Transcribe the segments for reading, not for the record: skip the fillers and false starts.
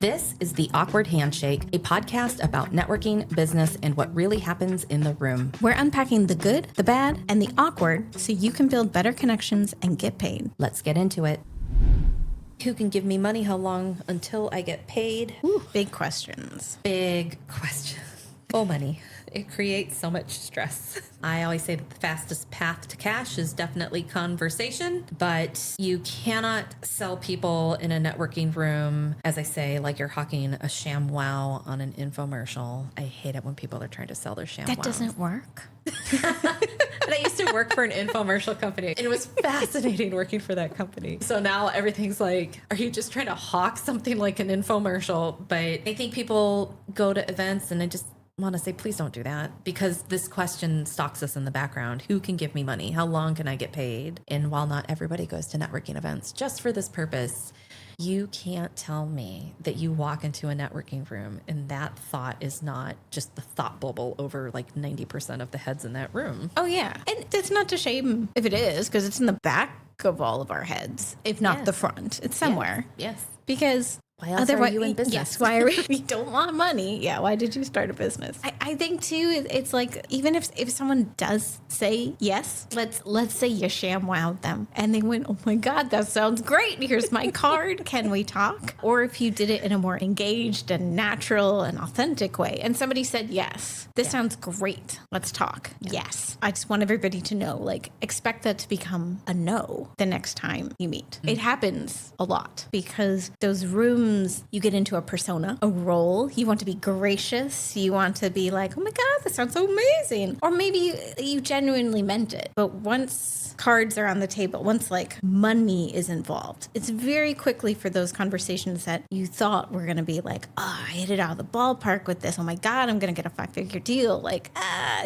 This is the Awkward Handshake, a podcast about networking, business, and what really happens in the room. We're unpacking the good, the bad, and the awkward so you can build better connections and get paid. Let's get into it. Who can give me money? How long until I get paid? Ooh, big questions. Big question. Oh, money. It creates so much stress. I always say that the fastest path to cash is definitely conversation, but you cannot sell people in a networking room, as I say, like you're hawking a sham wow on an infomercial. I hate it when people are trying to sell their sham wow. That doesn't work. And I used to work for an infomercial company, and it was fascinating working for that company. So now everything's like, are you just trying to hawk something like an infomercial? But I think people go to events, and I just want to say, please don't do that, because this question stalks us in the background. Who can give me money? How long can I get paid? And while not everybody goes to networking events just for this purpose, you can't tell me that you walk into a networking room and that thought is not just the thought bubble over like 90% of the heads in that room. Oh, yeah. And that's not to shame if it is, because it's in the back of all of our heads, if not the front. It's somewhere. Yes. Because why else are you in business? Yes, why are we don't want money? Yeah, why did you start a business? I think too, it's like, even if someone does say yes, let's say you sham wowed them and they went, oh my God, that sounds great. Here's my card. Can we talk? Or if you did it in a more engaged and natural and authentic way, and somebody said yes, this sounds great. Let's talk. Yeah. Yes. I just want everybody to know, like, expect that to become a no the next time you meet. Mm-hmm. It happens a lot because those rooms, you get into a persona, a role. You want to be gracious. You want to be like, oh my God, this sounds so amazing. Or maybe you genuinely meant it. But once cards are on the table, once like money is involved, it's very quickly for those conversations that you thought were going to be like, oh, I hit it out of the ballpark with this. Oh my God, I'm going to get a 5-figure deal. Like,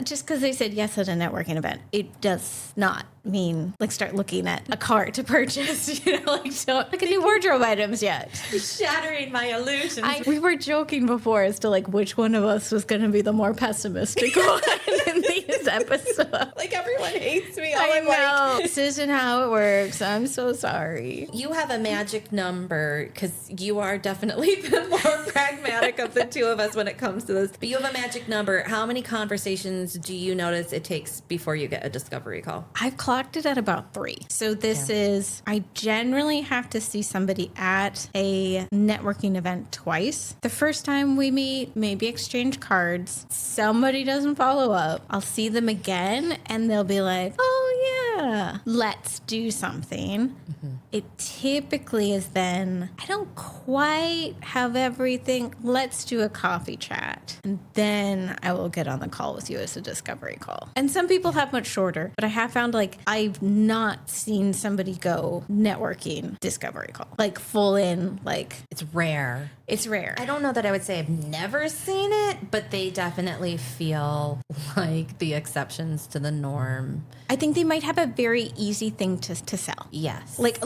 just because they said yes at a networking event, it does not mean like start looking at a cart to purchase, like don't look at new wardrobe items yet. Shattering my illusions. We were joking before as to like which one of us was going to be the more pessimistic one in these episodes. Like everyone hates me. I know. This isn't how it works. I'm so sorry. You have a magic number because you are definitely the more pragmatic of the two of us when it comes to this. But you have a magic number. How many conversations do you notice it takes before you get a discovery call? I've clocked it at about 3. So this is, I generally have to see somebody at a networking event twice. The first time we meet, maybe exchange cards. Somebody doesn't follow up. I'll see them again and they'll be like, oh yeah, let's do something. Mm-hmm. It typically is then, I don't quite have everything. Let's do a coffee chat. And then I will get on the call with you as a discovery call. And some people have much shorter, but I have found like I've not seen somebody go networking discovery call, like full in, like it's rare. It's rare. I don't know that I would say I've never seen it, but they definitely feel like the exceptions to the norm. I think they might have a very easy thing to sell. Yes. Like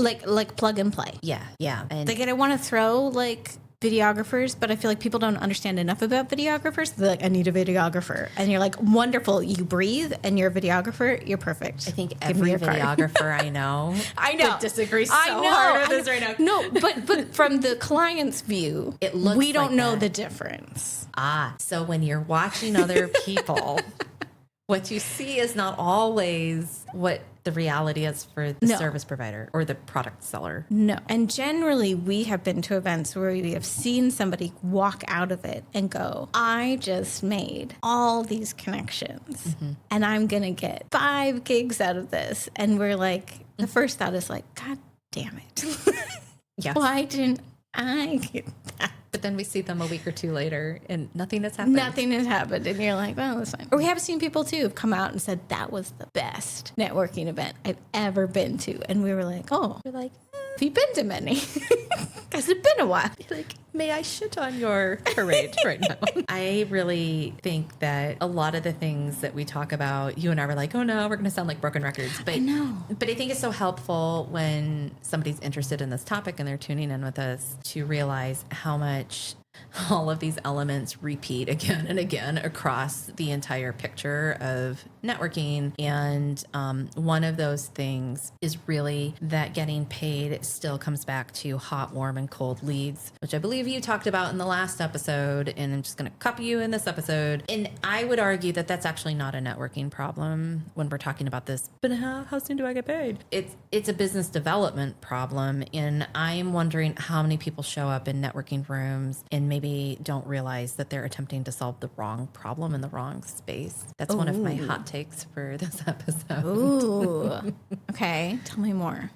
plug and play. Yeah. And like I don't want to throw like videographers, but I feel like people don't understand enough about videographers. They're like, I need a videographer. And you're like, wonderful. You breathe and you're a videographer. You're perfect. I think every videographer I know disagrees so hard with this right now. No, but from the client's view, it looks we don't like know that. the difference. So when you're watching other people, what you see is not always what the reality is for the service provider or the product seller. No. And generally, we have been to events where we have seen somebody walk out of it and go, I just made all these connections and I'm going to get 5 gigs out of this. And we're like, the first thought is like, God damn it. Yes. Why didn't I get that? But then we see them a week or 2 later and nothing has happened. Nothing has happened. And you're like, well, that's fine. Or we have seen people too who've come out and said that was the best networking event I've ever been to. And we were like, oh, you're like, have you been to many? Has it been a while? You're like, may I shit on your parade right now? I really think that a lot of the things that we talk about, you and I were like, oh no, we're going to sound like broken records. But I know. But I think it's so helpful when somebody's interested in this topic and they're tuning in with us to realize how much all of these elements repeat again and again across the entire picture of networking. And one of those things is really that getting paid still comes back to hot, warm, and cold leads, which I believe you talked about in the last episode. And I'm just going to copy you in this episode. And I would argue that that's actually not a networking problem when we're talking about this. But how soon do I get paid? It's a business development problem. And I'm wondering how many people show up in networking rooms and maybe don't realize that they're attempting to solve the wrong problem in the wrong space. That's one of my hot takes for this episode. Ooh. Okay. Tell me more.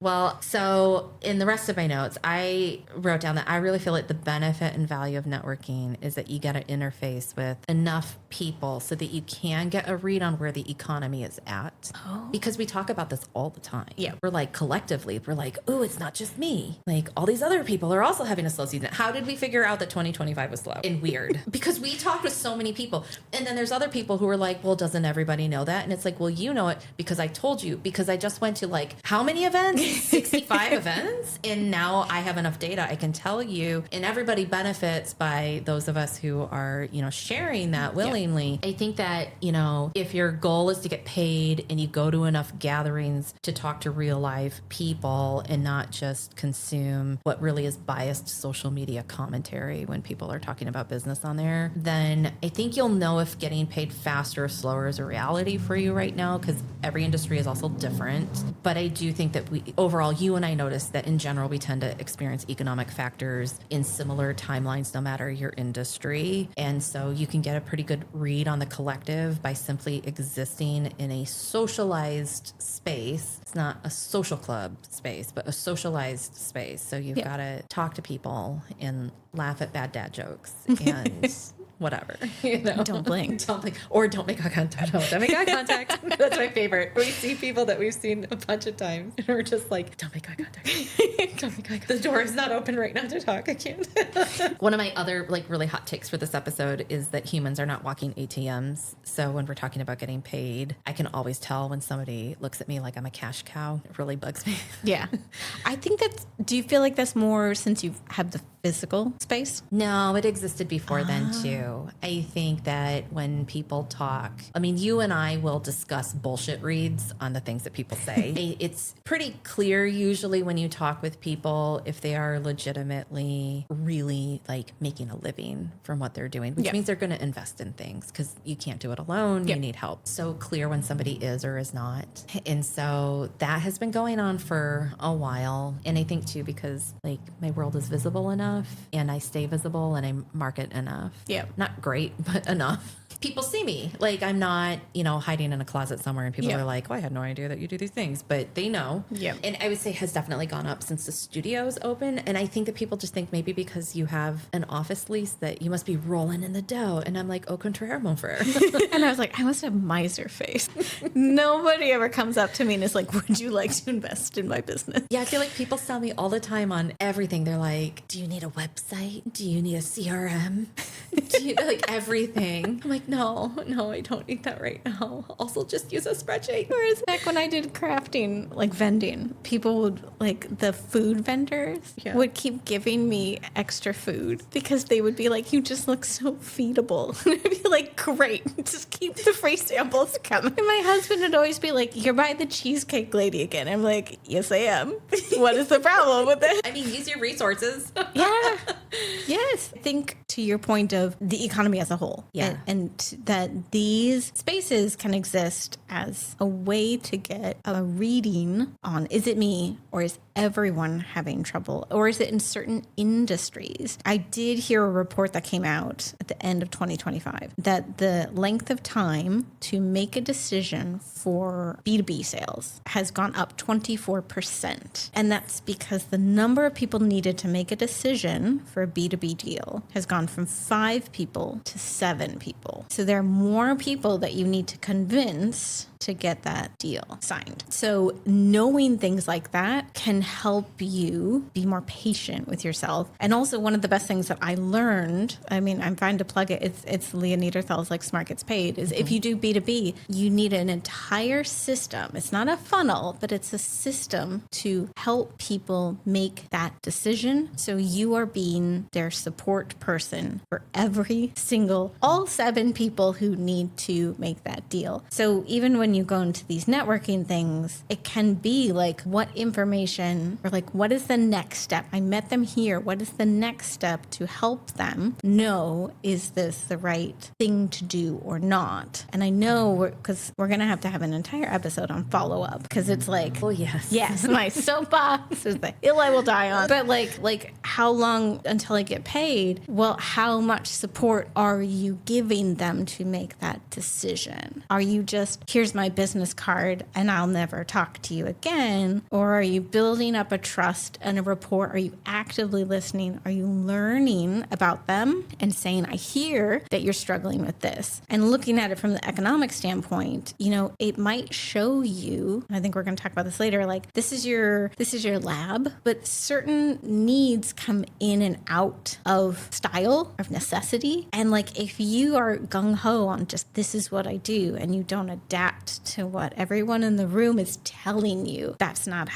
Well, so in the rest of my notes, I wrote down that I really feel like the benefit and value of networking is that you get to interface with enough people so that you can get a read on where the economy is at. Oh. Because we talk about this all the time. Yeah. We're like, collectively, we're like, oh, it's not just me. Like, all these other people are also having a slow season. How did we figure out that 2025 was slow and weird? Because we talked with so many people. And then there's other people who are like, well, doesn't everybody know that? And it's like, well, you know it because I told you, because I just went to like, how many events? 65 events. And now I have enough data. I can tell you, and everybody benefits by those of us who are, sharing that willingly. Yeah. I think that, if your goal is to get paid and you go to enough gatherings to talk to real life people and not just consume what really is biased social media commentary when people are talking about business on there, then I think you'll know if getting paid faster or slower is a reality for you right now, because every industry is also different. But I do think that overall, you and I notice that in general, we tend to experience economic factors in similar timelines, no matter your industry. And so you can get a pretty good read on the collective by simply existing in a socialized space. It's not a social club space, but a socialized space. So you've got to talk to people and laugh at bad dad jokes and whatever. Don't blink. Don't blink. Or don't make eye contact. Don't make eye contact. That's my favorite. We see people that we've seen a bunch of times and we're just like, don't make eye contact. Don't make eye contact. The door is not open right now to talk. I can't. One of my other really hot takes for this episode is that humans are not walking ATMs. So when we're talking about getting paid, I can always tell when somebody looks at me like I'm a cash cow. It really bugs me. Yeah. I think do you feel like that's more since you've had the physical space? No, it existed before then too. I think that when people talk, you and I will discuss bullshit reads on the things that people say. It's pretty clear usually when you talk with people if they are legitimately really making a living from what they're doing, which means they're going to invest in things because you can't do it alone. You need help. So clear when somebody is or is not. And so that has been going on for a while. And I think too, because my world is visible enough and I stay visible and I market enough. Yeah. Not great, but enough. People see me. I'm not, hiding in a closet somewhere and people are like, oh, I had no idea that you do these things, but they know. Yeah. And I would say has definitely gone up since the studio's open. And I think that people just think maybe because you have an office lease that you must be rolling in the dough. And I'm like, au contraire, mon frère. And I was like, I must have miser face. Nobody ever comes up to me and is like, would you like to invest in my business? Yeah, I feel like people sell me all the time on everything. They're like, do you need a website? Do you need a CRM? Do you everything? I'm like, no, I don't need that right now. Also, just use a spreadsheet. Whereas back when I did crafting, vending, people would, the food vendors would keep giving me extra food because they would be like, you just look so feedable. And I'd be like, great, just keep the free samples coming. And my husband would always be like, you're by the cheesecake lady again. I'm like, yes, I am. What is the problem with it? Use your resources. Yeah. Yes. Think to your point of the economy as a whole. Yeah. And that these spaces can exist as a way to get a reading on, is it me or is everyone having trouble, or is it in certain industries? I did hear a report that came out at the end of 2025 that the length of time to make a decision for B2B sales has gone up 24%. And that's because the number of people needed to make a decision for a B2B deal has gone from 5 people to 7 people. So there are more people that you need to convince to get that deal signed. So knowing things like that can help you be more patient with yourself. And also one of the best things that I learned, I mean, I'm trying to plug it, it's Leah Niederthal's like Smart Gets Paid, is if you do B2B, you need an entire system. It's not a funnel, but it's a system to help people make that decision. So you are being their support person for every single, all 7 people who need to make that deal. So even when you go into these networking things, it can be like, what information or like, what is the next step? I met them here. What is the next step to help them know, is this the right thing to do or not? And I know because we're going to have an entire episode on follow-up, because it's like, Oh, yes. yes, my soapbox is the hill I will die on. But like how long until I get paid? Well, how much support are you giving them to make that decision? Are you just, here's my business card and I'll never talk to you again? Or are you building up a trust and a rapport? Are you actively listening? Are you learning about them and saying, I hear that you're struggling with this? And looking at it from the economic standpoint, you know, it might show you, and I think we're going to talk about this later, like this is your lab, but certain needs come in and out of style, of necessity. And like if you are gung-ho on just this is what I do, and you don't adapt to what everyone in the room is telling you, that's not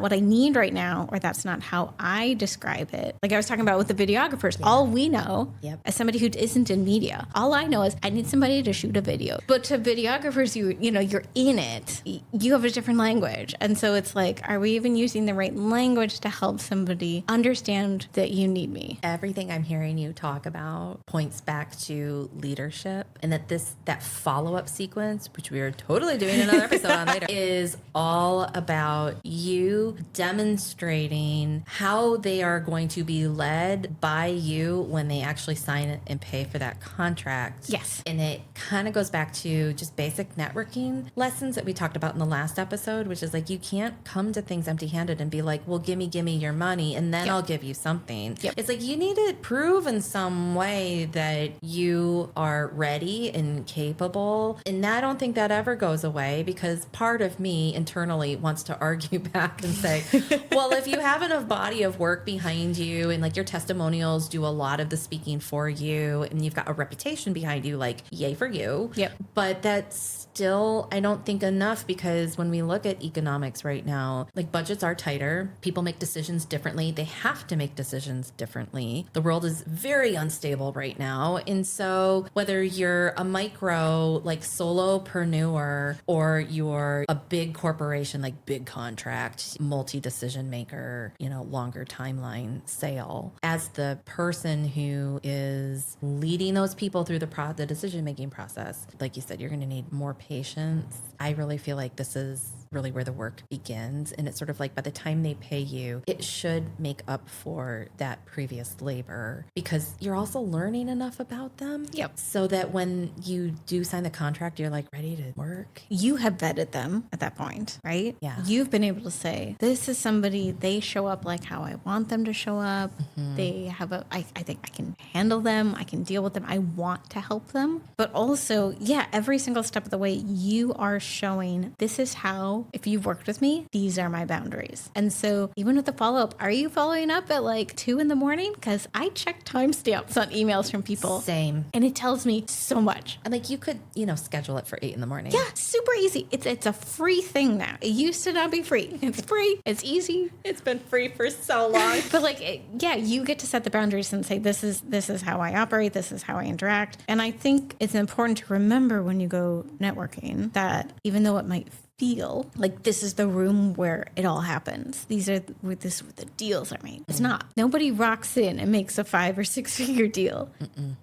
what I need right now, or that's not how I describe it. Like I was talking about with the videographers, all we know, as somebody who isn't in media, all I know is I need somebody to shoot a video. But to videographers, you know, you're in it, you have a different language. And so it's like, are we even using the right language to help somebody understand that you need me? Everything I'm hearing you talk about points back to leadership, and that follow-up sequence, which we are totally doing another episode on later, is all about you demonstrating how they are going to be led by you when they actually sign it and pay for that contract. Yes. And it kind of goes back to just basic networking lessons that we talked about in the last episode, which is like, you can't come to things empty-handed and be like, well, give me your money and then I'll give you something. It's like, you need to prove in some way that you are ready and capable. And I don't think that ever goes away, because part of me internally wants to argue back and say, well, if you have enough body of work behind you and like your testimonials do a lot of the speaking for you and you've got a reputation behind you, like, yay for you. But that's still, I don't think, enough, because when we look at economics right now, like budgets are tighter. People make decisions differently. They have to make decisions differently. The world is very unstable right now. And so whether you're a micro, like solopreneur, or you're a big corporation, like big contract, multi-decision maker, you know, longer timeline sale, as the person who is leading those people through the decision-making process, like you said, you're going to need more patience. I really feel like this is really where the work begins. And it's sort of like, by the time they pay you, it should make up for that previous labor, because you're also learning enough about them. So that when you do sign the contract, you're like ready to work. You have vetted them at that point, right? You've been able to say, this is somebody, they show up like how I want them to show up. They have I think I can handle them. I can deal with them. I want to help them. But also, every single step of the way, you are showing, this is how, if you've worked with me, these are my boundaries. And so even with the follow-up, are you following up at like 2 a.m? Because I check timestamps on emails from people. Same. And it tells me so much. And like, you could, you know, schedule it for 8 a.m. Yeah, super easy. It's a free thing now. It used to not be free. It's free. It's easy. It's been free for so long. But like, you get to set the boundaries and say, this is how I operate. This is how I interact. And I think it's important to remember when you go networking that even though it might feel like this is the room where it all happens, these are where the deals are made. It's not. Nobody rocks in and makes a 5 or 6 figure deal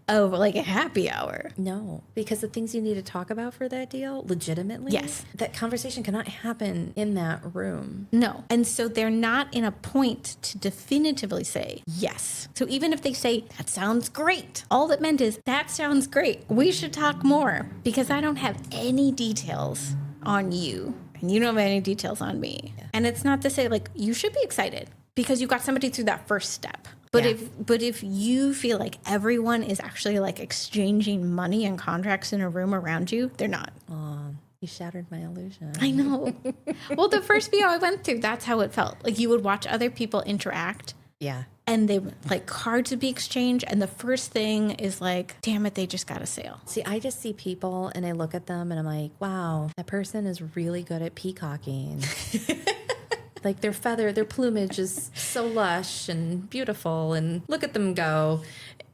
over like a happy hour. No, because the things you need to talk about for that deal, legitimately, that conversation cannot happen in that room. No. And so they're not in a point to definitively say yes. So even if they say, that sounds great, all that meant is, that sounds great, we should talk more, because I don't have any details on you and you don't have any details on me. And it's not to say like, you should be excited because you got somebody through that first step. But if you feel like everyone is actually like exchanging money and contracts in a room around you, they're not. You You shattered my illusion. I know. Well, the first VO I went through, that's how it felt. Like you would watch other people interact. Yeah. And they like cards would be exchanged. And the first thing is like, damn it, they just got a sale. See, I just see people and I look at them and I'm like, wow, that person is really good at peacocking. Like their feather, their plumage is so lush and beautiful, and look at them go.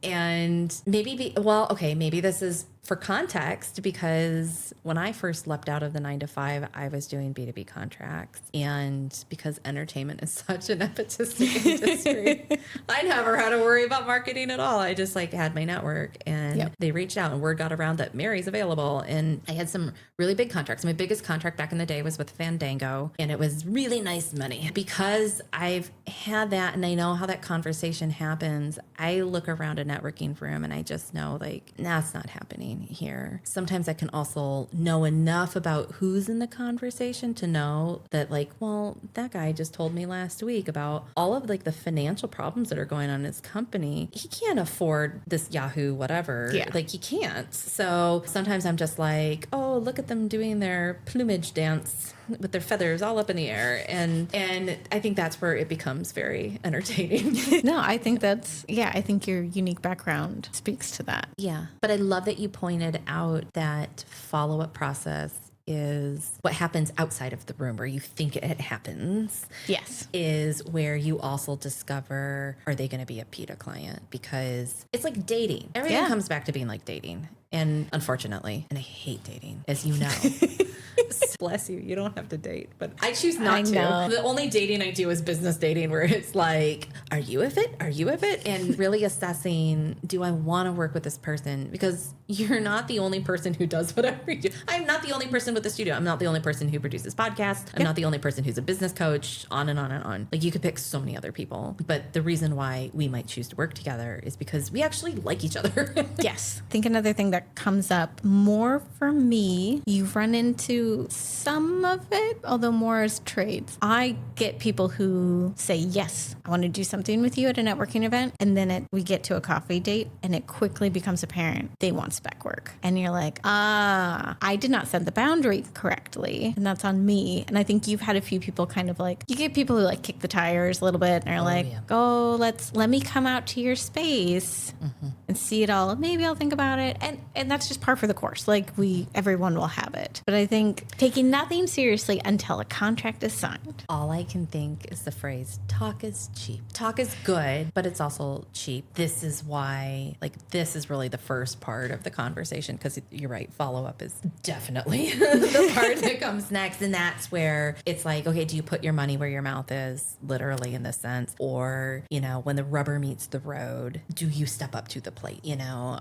And maybe, maybe this is for context, because when I first leapt out of the 9-to-5, I was doing B2B contracts. And because entertainment is such an nepotistic industry, I never had to worry about marketing at all. I just like had my network, and they reached out and word got around that Mary's available. And I had some really big contracts. My biggest contract back in the day was with Fandango, and it was really nice money. Because I've had that and I know how that conversation happens, I look around a networking room and I just know like, that's not happening here. Sometimes I can also know enough about who's in the conversation to know that like, well, that guy just told me last week about all of like the financial problems that are going on in his company. He can't afford this Yahoo whatever. Yeah. Like he can't. So sometimes I'm just like, oh, look at them doing their plumage dance with their feathers all up in the air. And I think that's where it becomes very entertaining. No, I think I think your unique background speaks to that. Yeah. But I love that you pointed out that follow-up process is what happens outside of the room where you think it happens. Yes. Is where you also discover, are they going to be a PETA client? Because it's like dating. Everything comes back to being like dating. And unfortunately, and I hate dating, as you know. Bless you. You don't have to date, but I choose not to. The only dating I do is business dating, where it's like, are you a fit? Are you a fit? And really assessing, do I want to work with this person? Because you're not the only person who does whatever you do. I'm not the only person with the studio. I'm not the only person who produces podcasts. I'm not the only person who's a business coach, on and on and on. Like you could pick so many other people. But the reason why we might choose to work together is because we actually like each other. Yes. I think another thing that comes up more for me, you run into some of it, although more as trades. I get people who say, yes, I want to do something with you at a networking event. And then we get to a coffee date and it quickly becomes apparent they want spec work. And you're like, I did not set the boundary correctly. And that's on me. And I think you've had a few people kind of like, you get people who like kick the tires a little bit and are let me come out to your space and see it all. Maybe I'll think about it. And that's just par for the course. Like everyone will have it. But I think taking nothing seriously until a contract is signed. All I can think is the phrase, talk is cheap. Talk is good, but it's also cheap. This is why, this is really the first part of the conversation, because you're right, follow-up is definitely the part that comes next. And that's where it's like, okay, do you put your money where your mouth is, literally in this sense? Or, when the rubber meets the road, do you step up to the plate?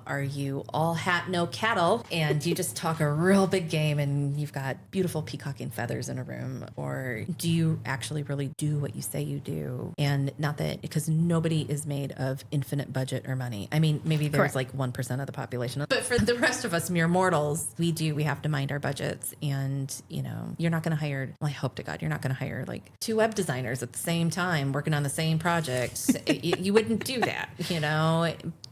Are you all hat, no cattle, and you just talk a real big game and you've got beautiful peacocking feathers in a room? Or do you actually really do what you say you do? And not that, because nobody is made of infinite budget or money. I mean, maybe there's like 1% of the population, but for the rest of us mere mortals, we have to mind our budgets. And, you're not going to hire, well, I hope to God, you're not going to hire like 2 web designers at the same time working on the same project. You wouldn't do that,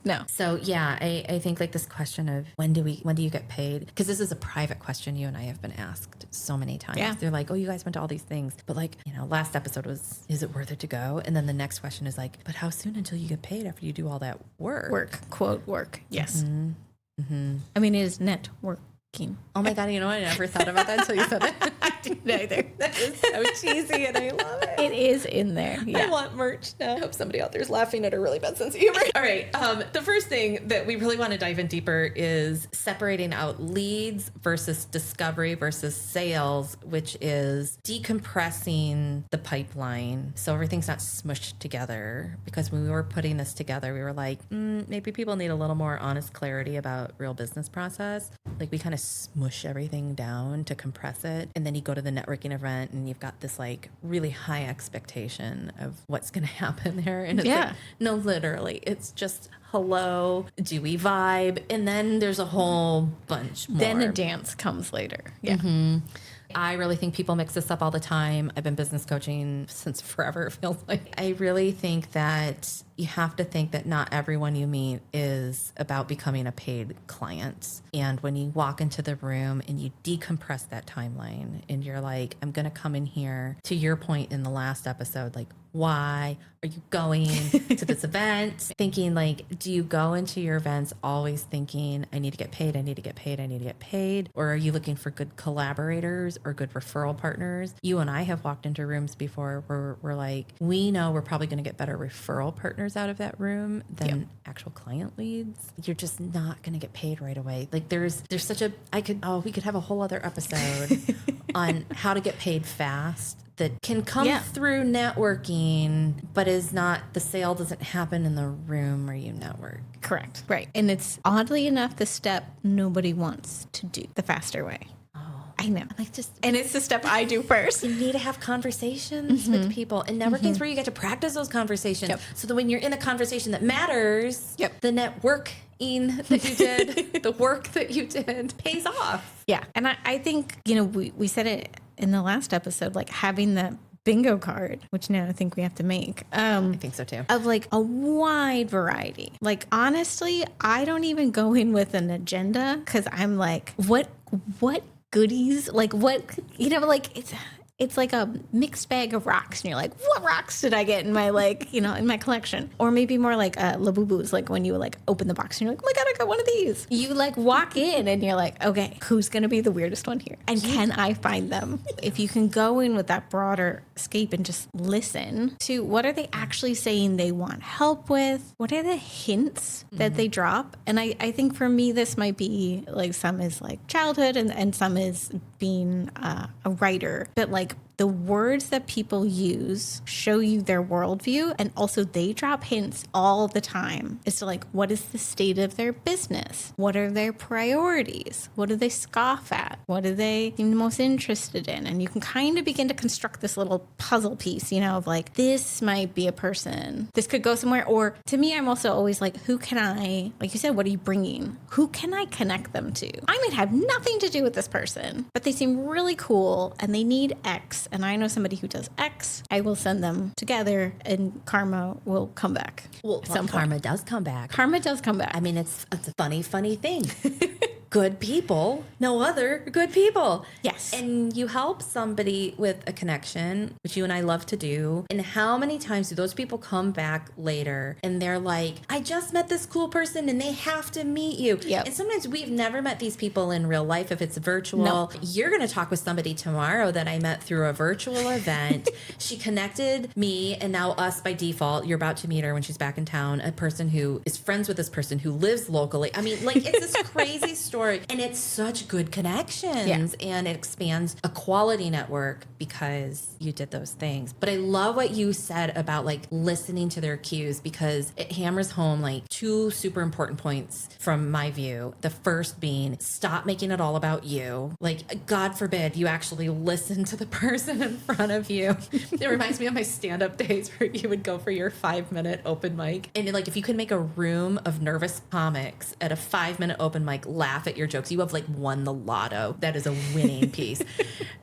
No. So yeah, I think like this question of when do you get paid? Because this is a private question you and I have been asked so many times. Yeah. They're like, oh, you guys went to all these things, but last episode was, is it worth it to go? And then the next question is like, but how soon until you get paid after you do all that work? Quote work. Yes. Mm-hmm. Mm-hmm. I mean, it is networking. Oh my God, you know what? I never thought about that until you said it. I didn't either. That is so cheesy and I love it. It is in there. Yeah. I want merch now. I hope somebody out there is laughing at a really bad sense of humor. All right. The first thing that we really want to dive in deeper is separating out leads versus discovery versus sales, which is decompressing the pipeline so everything's not smushed together. Because when we were putting this together, we were like, maybe people need a little more honest clarity about real business process. Like we kind of smush everything down to compress it. And then you go to the networking event and you've got this like really high expectation of what's going to happen there. And it's like, no, literally, it's just, hello, do we vibe? And then there's a whole bunch more. Then a dance comes later. Yeah. Mm-hmm. I really think people mix this up all the time. I've been business coaching since forever, it feels like. I really think that, you have to think that not everyone you meet is about becoming a paid client. And when you walk into the room and you decompress that timeline and you're like, I'm going to come in here, to your point in the last episode, like, why are you going to this event? Thinking like, do you go into your events always thinking, I need to get paid, I need to get paid, I need to get paid? Or are you looking for good collaborators or good referral partners? You and I have walked into rooms before where we're like, we know we're probably going to get better referral partners out of that room than actual client leads. You're just not going to get paid right away. Like there's such a, we could have a whole other episode on how to get paid fast that can come through networking, but is not, the sale doesn't happen in the room where you network. Correct. Right. And it's oddly enough the step nobody wants to do, the faster way. I know. And it's the step I do first. You need to have conversations with people. And networking is where you get to practice those conversations. So that when you're in a conversation that matters, the networking that you did, the work that you did pays off. Yeah. And I think, we said it in the last episode, like having the bingo card, which now I think we have to make. I think so too. Of like a wide variety. Like, honestly, I don't even go in with an agenda because I'm like, what goodies, like what, like it's like a mixed bag of rocks and you're like, what rocks did I get in my in my collection? Or maybe more like Labubu's, like when you like open the box and you're like, oh my God, I got one of these. You like walk in and you're like, okay, who's going to be the weirdest one here? And can I find them? If you can go in with that broader scope and just listen to what are they actually saying they want help with? What are the hints that they drop? And I think for me, this might be like some is like childhood and some is being a writer, but like the words that people use show you their worldview, and also they drop hints all the time as to like, what is the state of their business? What are their priorities? What do they scoff at? What are they seem most interested in? And you can kind of begin to construct this little puzzle piece, of like, this might be a person. This could go somewhere. Or to me, I'm also always like, who can I, like you said, what are you bringing? Who can I connect them to? I might have nothing to do with this person, but they seem really cool and they need X. And I know somebody who does X. I will send them together and karma will come back. Well, karma does come back. Karma does come back. I mean, it's a funny thing. Good people, no other good people. Yes. And you help somebody with a connection, which you and I love to do. And how many times do those people come back later and they're like, I just met this cool person and they have to meet you. Yep. And sometimes we've never met these people in real life if it's virtual. No. You're going to talk with somebody tomorrow that I met through a virtual event. She connected me and now us by default. You're about to meet her when she's back in town, a person who is friends with this person who lives locally. I mean, like, it's this crazy story. And it's such good connections and it expands a quality network because you did those things. But I love what you said about like listening to their cues, because it hammers home like two super important points from my view. The first being, stop making it all about you. Like, God forbid you actually listen to the person in front of you. It reminds me of my stand-up days where you would go for your 5-minute open mic. And like, if you could make a room of nervous comics at a 5-minute open mic laugh at your jokes, you have like won the lotto. That is a winning piece.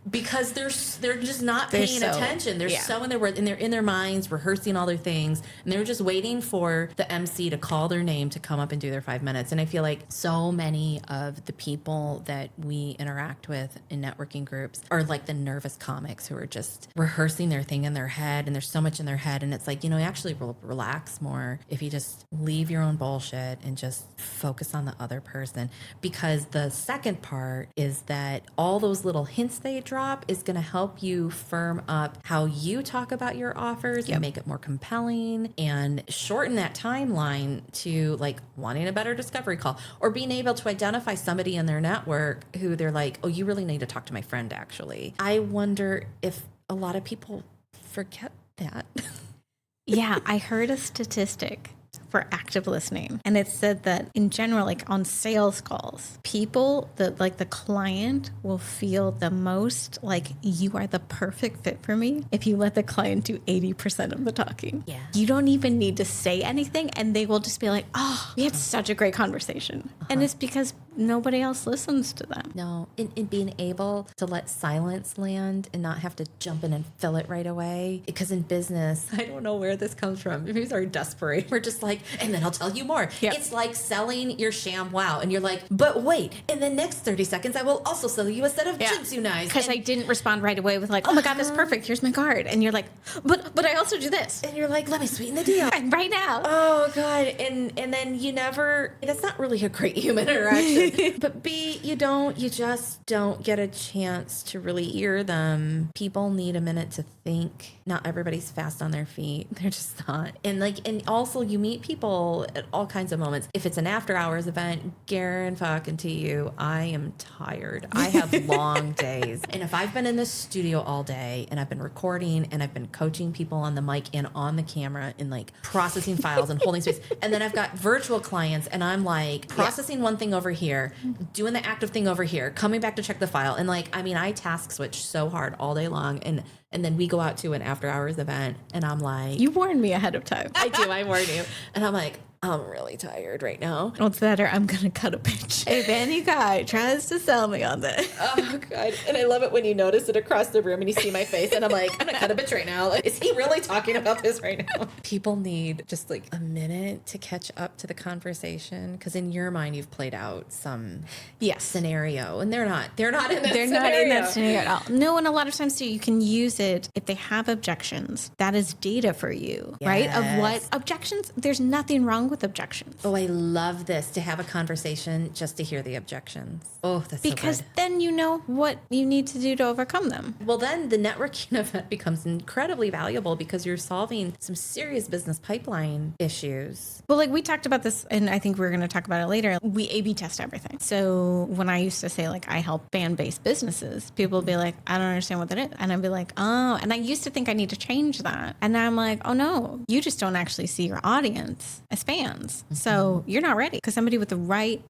Because they're just not paying attention. They're so in their words and they're in their minds rehearsing all their things, and they're just waiting for the MC to call their name to come up and do their 5 minutes. And I feel like so many of the people that we interact with in networking groups are like the nervous comics who are just rehearsing their thing in their head, and there's so much in their head, and it's like, you actually will relax more if you just leave your own bullshit and just focus on the other person. Because the second part is that all those little hints they drop is going to help you firm up how you talk about your offers and make it more compelling and shorten that timeline to like wanting a better discovery call or being able to identify somebody in their network who they're like, oh, you really need to talk to my friend, actually. I wonder if a lot of people forget that. Yeah, I heard a statistic for active listening. And it said that in general, like on sales calls, people that like the client will feel the most like you are the perfect fit for me if you let the client do 80% of the talking. Yeah. You don't even need to say anything and they will just be like, oh, we had such a great conversation. And it's because nobody else listens to them. No, in being able to let silence land and not have to jump in and fill it right away. Because in business, I don't know where this comes from. Maybe our desperation. We're just like, and then I'll tell you more. Yep. It's like selling your sham wow. And you're like, but wait, in the next 30 seconds, I will also sell you a set of Jitsu knives. Because I didn't respond right away with like, oh my God, that's perfect. Here's my card. And you're like, but I also do this. And you're like, let me sweeten the deal. Right now. Oh God. And then you never, that's not really a great human interaction. But B, you just don't get a chance to really hear them. People need a minute to think. Not everybody's fast on their feet. They're just not. And also you meet people at all kinds of moments. If it's an after hours event, guarantee you, I am tired. I have long days. And if I've been in this studio all day and I've been recording and I've been coaching people on the mic and on the camera and like processing files and holding space, and then I've got virtual clients and I'm like processing one thing over here, doing the active thing over here, coming back to check the file. And like, I mean, I task switch so hard all day long. And then we go out to an after hours event and I'm like, you warned me ahead of time. I do, I warn you. And I'm like, I'm really tired right now. What's better? I'm going to cut a pitch. If any guy tries to sell me on this. Oh, God. And I love it when you notice it across the room and you see my face and I'm like, I'm going to cut a bitch right now. Like, is he really talking about this right now? People need just like a minute to catch up to the conversation because in your mind, you've played out some scenario and they're not in that They're scenario. not in that scenario at all. No, and a lot of times too, you can use it if they have objections. That is data for you, right? Of what objections, there's nothing wrong with objections. Oh, I love this, to have a conversation just to hear the objections. Oh, that's because so good. then you know what you need to do to overcome them. Well, then the networking event becomes incredibly valuable because you're solving some serious business pipeline issues. Well, like we talked about this, and I think we're going to talk about it later. We A/B test everything. So when I used to say, like, I help fan-based businesses, people would be like, I don't understand what that is. And I'd be like, oh, and I used to think I need to change that. And now I'm like, oh no, you just don't actually see your audience as fans. So you're not ready, because somebody with the right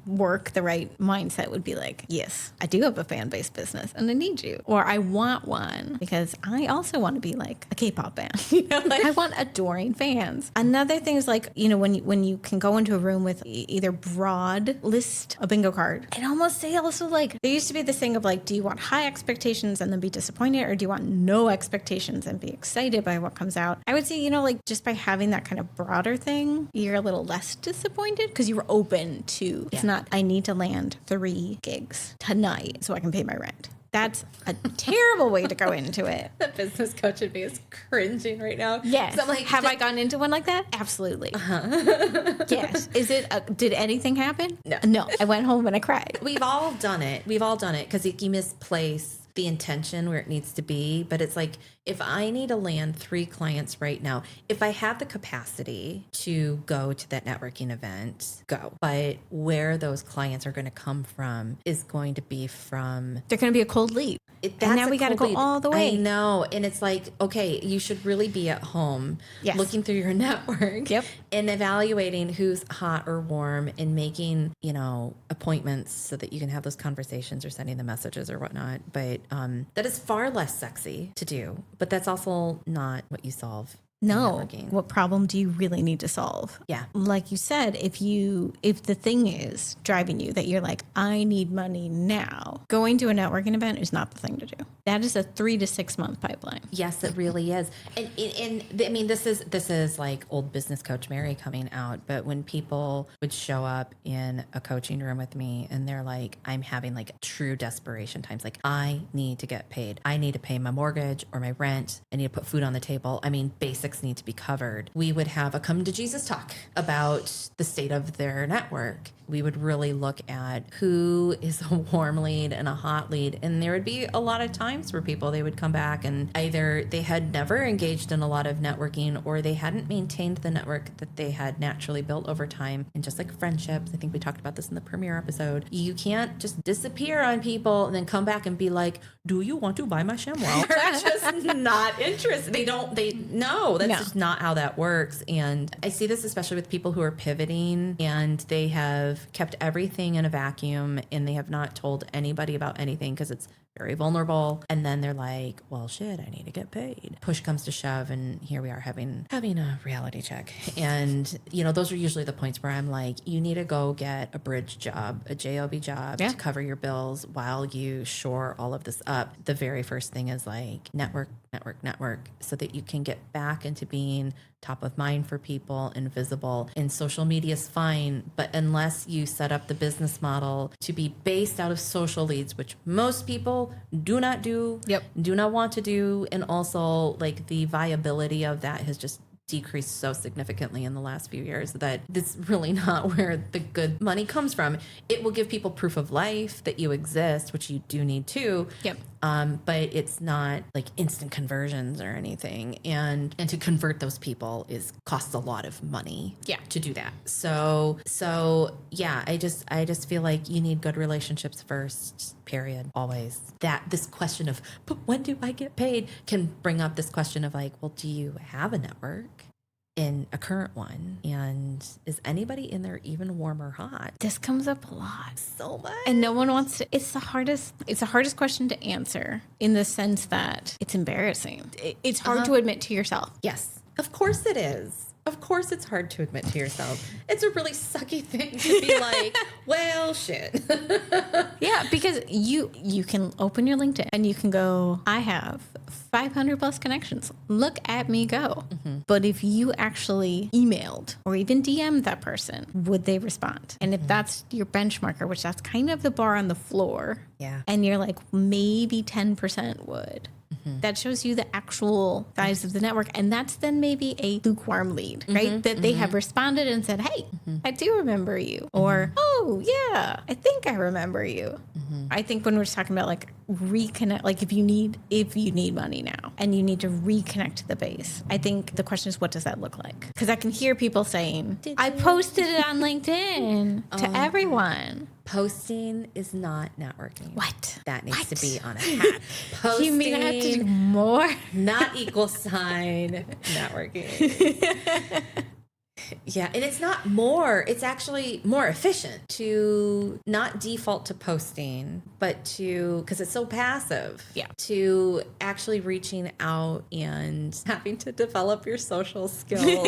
work, the right mindset would be like, yes, I do have a fan-based business and I need you, or I want one because I also want to be like a K-pop band. You know, like I want adoring fans. Another thing is like, you know, when you can go into a room with either broad list a bingo card, and almost say also like there used to be this thing of like, do you want high expectations and then be disappointed, or do you want no expectations and be excited by what comes out? I would say, you know, like just by having that kind of broader thing, you're a little less disappointed because you were open to, it's not, I need to land 3 gigs tonight so I can pay my rent. That's a terrible way to go into it. The business coach in me is cringing right now. Yes. I'm like, have I gone into one like that? Absolutely. Yes. Is it, did anything happen? No. I went home and I cried. We've all done it because you misplace the intention where it needs to be. But it's like, if I need to land 3 clients right now, if I have the capacity to go to that networking event, go. But where those clients are going to come from is going to be from... They're going to be a cold lead. And now we got to go all the way. I know. And it's like, okay, you should really be at home looking through your network and evaluating who's hot or warm and making, you know, appointments so that you can have those conversations or sending the messages or whatnot. But that is far less sexy to do. But that's also not what you solve. No. What problem do you really need to solve? Yeah. Like you said, if the thing is driving you that you're like, I need money now, going to a networking event is not the thing to do. That is a 3 to 6 month pipeline. Yes, it really is. And I mean, this is like old business coach Mary coming out. But when people would show up in a coaching room with me and they're like, I'm having like true desperation times. Like, I need to get paid. I need to pay my mortgage or my rent. I need to put food on the table. I mean, basics need to be covered. We would have a come to Jesus talk about the state of their network. We would really look at who is a warm lead and a hot lead. And there would be a lot of times where they would come back and either they had never engaged in a lot of networking or they hadn't maintained the network that they had naturally built over time. And just like friendships, I think we talked about this in the premiere episode, you can't just disappear on people and then come back and be like, do you want to buy my ShamWow? They're just not interested. That's just not how that works. And I see this especially with people who are pivoting and they have kept everything in a vacuum and they have not told anybody about anything because it's very vulnerable. And then they're like, well, shit, I need to get paid. Push comes to shove, and here we are having a reality check. And, those are usually the points where I'm like, you need to go get a bridge job, a JOB job to cover your bills while you shore all of this up. The very first thing is like network, so that you can get back into being top of mind for people and visible. And social media is fine, but unless you set up the business model to be based out of social leads, which most people do not do, do not want to do, and also like the viability of that has just decreased so significantly in the last few years that it's really not where the good money comes from. It will give people proof of life that you exist, which you do need too. But it's not like instant conversions or anything. And to convert those people costs a lot of money to do that. So yeah, I just feel like you need good relationships first, period. Always. This question of, but when do I get paid, can bring up this question of like, well, do you have a network? In a current one, and is anybody in there even warm or hot? This comes up a lot, so much, and no one wants to. It's the hardest question to answer in the sense that it's embarrassing. It's hard to admit to yourself. Yes, of course it is. Of course it's hard to admit to yourself. It's a really sucky thing to be like, well, shit. Yeah, because you can open your LinkedIn and you can go, I have 500 plus connections. Look at me go. But if you actually emailed or even DM'd that person, would they respond? And if that's your benchmarker, which that's kind of the bar on the floor, and you're like, maybe 10% would. That shows you the actual size of the network. And that's then maybe a lukewarm lead, right? That they have responded and said, hey, I do remember you. Or, oh, yeah, I think I remember you. I think when we're just talking about like reconnect, like if you need money now and you need to reconnect to the base, I think the question is, what does that look like? Because I can hear people saying, I posted it on LinkedIn to everyone. Posting is not networking. What? That needs to be on a hat. Posting, you mean I have to do more? Not =, networking. Yeah, and it's not more. It's actually more efficient to not default to posting, but because it's so passive, to actually reaching out and having to develop your social skills.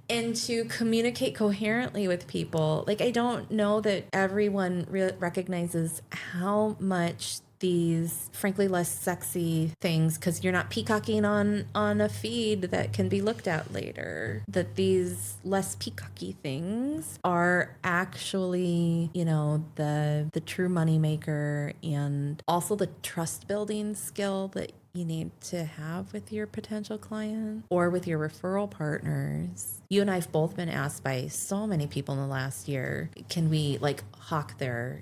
And to communicate coherently with people. Like, I don't know that everyone recognizes how much these frankly less sexy things, because you're not peacocking on a feed that can be looked at later, that these less peacocky things are actually, the true money maker, and also the trust building skill that you need to have with your potential client or with your referral partners. You and I have both been asked by so many people in the last year, can we like hawk their,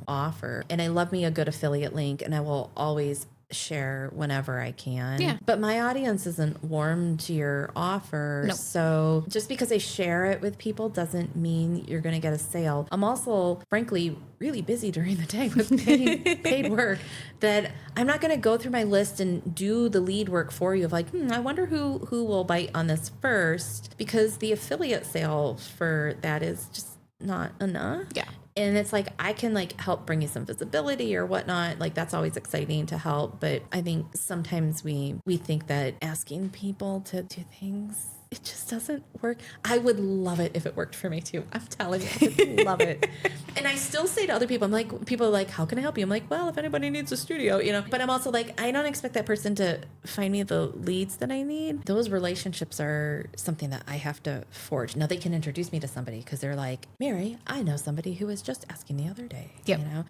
offer? And I love me a good affiliate link, and I will always share whenever I can. Yeah. But my audience isn't warm to your offer. No. So just because I share it with people doesn't mean you're going to get a sale. I'm also, frankly, really busy during the day with paid work, that I'm not going to go through my list and do the lead work for you of like, I wonder who will bite on this first, because the affiliate sale for that is just not enough. Yeah. And it's like, I can like help bring you some visibility or whatnot. Like, that's always exciting to help. But I think sometimes we think that asking people to do things, it just doesn't work. I would love it if it worked for me too. I'm telling you, I would love it. And I still say to other people, I'm like, people are like, how can I help you? I'm like, well, if anybody needs a studio, but I'm also like, I don't expect that person to find me the leads that I need. Those relationships are something that I have to forge. Now, they can introduce me to somebody because they're like, Mary, I know somebody who was just asking the other day,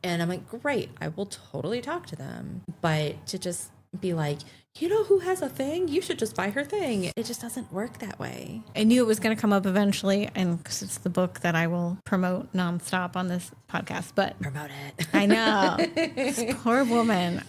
and I'm like, great, I will totally talk to them. But to just be like, who has a thing? You should just buy her thing. It just doesn't work that way. I knew it was going to come up eventually, and because it's the book that I will promote nonstop on this podcast. But promote it. I know. This poor woman.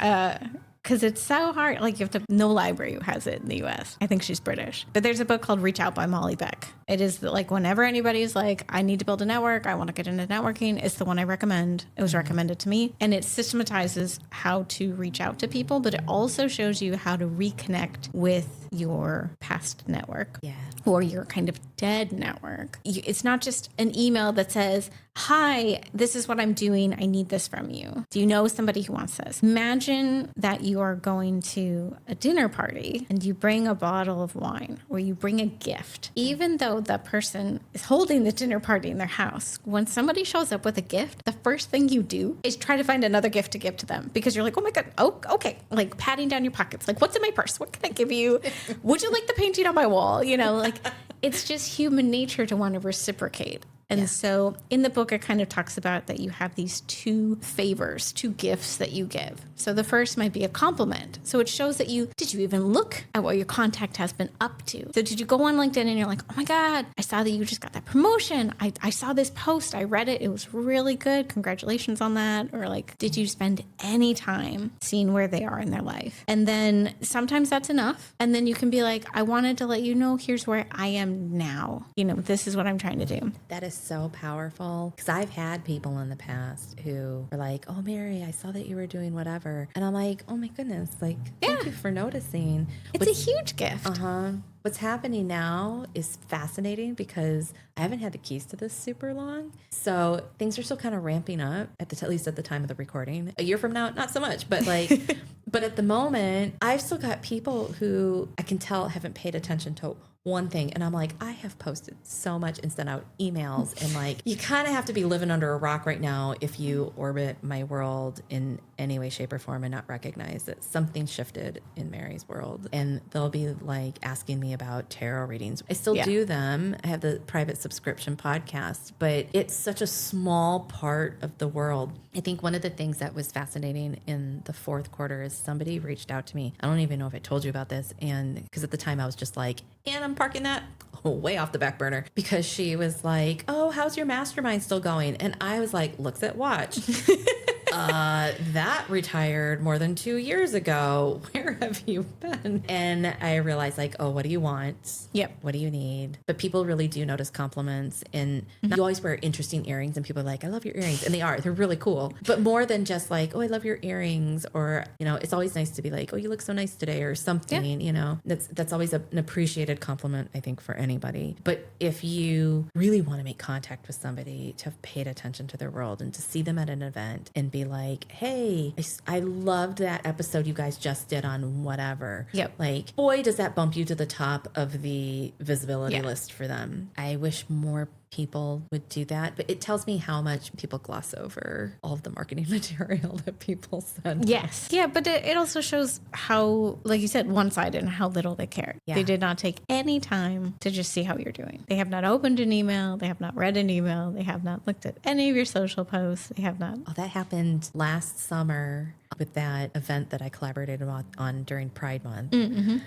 Because it's so hard. Like, you have to, no library has it in the US. I think she's British. But there's a book called Reach Out by Molly Beck. It is like, whenever anybody's like, I need to build a network, I want to get into networking, it's the one I recommend. It was recommended to me. And it systematizes how to reach out to people, but it also shows you how to reconnect with your past network. Yeah. Or your kind of dead network. It's not just an email that says, hi, this is what I'm doing. I need this from you. Do you know somebody who wants this? Imagine that you are going to a dinner party and you bring a bottle of wine or you bring a gift. Even though that person is holding the dinner party in their house, when somebody shows up with a gift, the first thing you do is try to find another gift to give to them because you're like, oh my God, oh, okay. Like patting down your pockets. Like, what's in my purse? What can I give you? Would you like the painting on my wall? You know, like it's just human nature to want to reciprocate. And so in the book, it kind of talks about that you have these two favors, two gifts that you give. So the first might be a compliment. So it shows that did you even look at what your contact has been up to? So did you go on LinkedIn and you're like, oh my God, I saw that you just got that promotion. I saw this post. I read it. It was really good. Congratulations on that. Or like, did you spend any time seeing where they are in their life? And then sometimes that's enough. And then you can be like, I wanted to let you know, here's where I am now. You know, this is what I'm trying to do. That is so powerful because I've had people in the past who were like, oh, Mary, I saw that you were doing whatever. And I'm like, oh my goodness, like, thank you for noticing. It's a huge gift. What's happening now is fascinating because I haven't had the keys to this super long. So things are still kind of ramping up at least at the time of the recording. A year from now, not so much, but like, but at the moment, I've still got people who I can tell haven't paid attention to one thing. And I'm like, I have posted so much and sent out emails. And like, you kind of have to be living under a rock right now if you orbit my world in any way, shape, or form and not recognize that something shifted in Mary's world. And they'll be like asking me about tarot readings. I still do them. I have the private subscription podcast, but it's such a small part of the world. I think one of the things that was fascinating in the fourth quarter is somebody reached out to me. I don't even know if I told you about this. And because at the time I was just like, and I'm parking that way off the back burner because she was like, oh, how's your mastermind still going? And I was like, looks at watch. That retired more than 2 years ago. Where have you been? And I realized like, oh, what do you want? Yep. What do you need? But people really do notice compliments. And you always wear interesting earrings and people are like, I love your earrings. And they're really cool. But more than just like, oh, I love your earrings. Or, you know, it's always nice to be like, oh, you look so nice today or something, you know, that's always an appreciated compliment, I think, for anybody. But if you really want to make contact with somebody, to have paid attention to their world and to see them at an event and be like, hey, I loved that episode you guys just did on whatever. Yep. Like, boy, does that bump you to the top of the visibility list for them. I wish more people would do that, but it tells me how much people gloss over all of the marketing material that people send. Yes. Yeah, but it also shows how, like you said, one-sided and how little they care. Yeah. They did not take any time to just see how you're doing. They have not opened an email. They have not read an email. They have not looked at any of your social posts. They have not. Oh, that happened last summer with that event that I collaborated on during Pride Month. Mm-hmm.